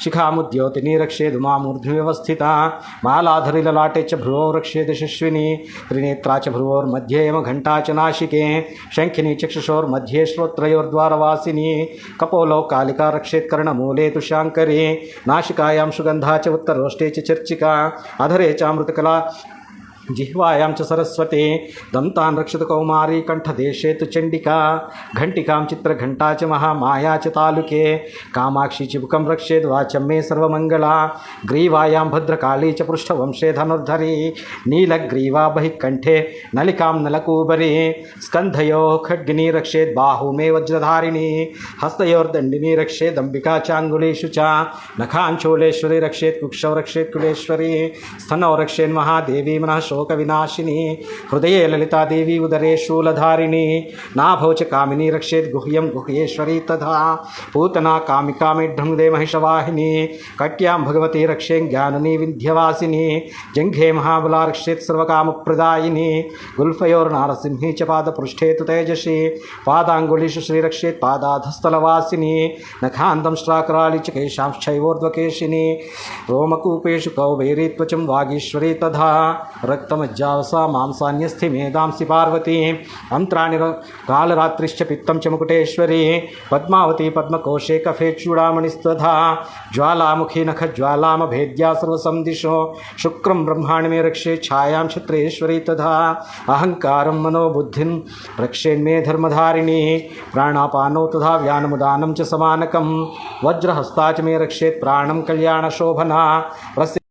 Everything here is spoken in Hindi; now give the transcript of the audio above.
शिखामुद्योतिनी रक्षेदुमामूर्ध्नि व्यवस्थिता मालाधरिललाटे च भ्रुवौ रक्षेद यशस्विनी त्रिनेत्रा च भ्रुवोर्मध्ये घंटा च नाशिके शंखिनी चक्षुषोर्मध्ये श्रोत्रयोर्द्वारवासिनी कपोलौ कालिका रक्षेत् कर्णमूले तु शाङ्करी नाशिकायां सुगन्धा च उत्तरोष्टे च चर्चिका अधरे चामृतकला जिह्वायां च सरस्वती दन्तान् रक्षत कौमारी कंठदेशे तु चंडिका घंटिकां चित्रघंटा च महामाया च तालुके कामाक्षी चिबुकं रक्षेद् वाचं मे सर्वमंगला ग्रीवायां भद्रकाली च पृष्ठवंशे धनुर्धरी नीलग्रीवा बहिः कंठे नलिकां नलकूबरी स्कन्धयोः खड्गिनी रक्षेद् बाहू मे वज्रधारिणी हस्तयोर्दण्डिनी रक्षेदम्बिका चाङ्गुलीषु च नखाञ्चूलेश्वरी रक्षेत् कुक्षौ रक्षेत् कुलेश्वरी स्तनौ रक्षेन्महादेवी मनः शोकविनाशिनी हृदये ललिता देवी उदरे शूलधारिणी नाभौ च कामिनी रक्षेत् गुह्यं गुह्येश्वरी तथा पूतना कामिका मेढ्ढमुदे महिषवाहिनी कट्यां भगवती रक्षें ज्ञाननी विन्ध्यवासिनी जङ्घे महाबला रक्षेत् सर्वकामप्रदायिनी गुल्फयोर्नारसिंही च पादपृष्ठे तु तेजसी पादाङ्गुलीषु श्रीरक्षेत् पादाधस्थलवासिनी नखान्तं श्राकराळि च केशांश्चैवोर्ध्वकेशिनी रोमकूपेषु कौबेरी त्वचं वागीश्वरी तथा रक्तमज्जावसा मांसान्यस्थि मेधांसि पार्वती अंत्राणि कालरात्रिश्च पित्तं च मुकुटेश्वरी पद्मावती पद्मकोशे कफे चूड़ामणिस्तथा ज्वालामुखी नखज्वालामभेद्या सर्वसंदिशो शुक्रं ब्रह्माणि मे रक्षे छायां क्षत्रेश्वरी तथा अहंकारं मनोबुद्धिं रक्षेन्मे धर्मधारिणी प्राणापानो तथा व्यानमुदानं च समानकं वज्रहस्ता च मे रक्षेत् प्राणं कल्याणशोभना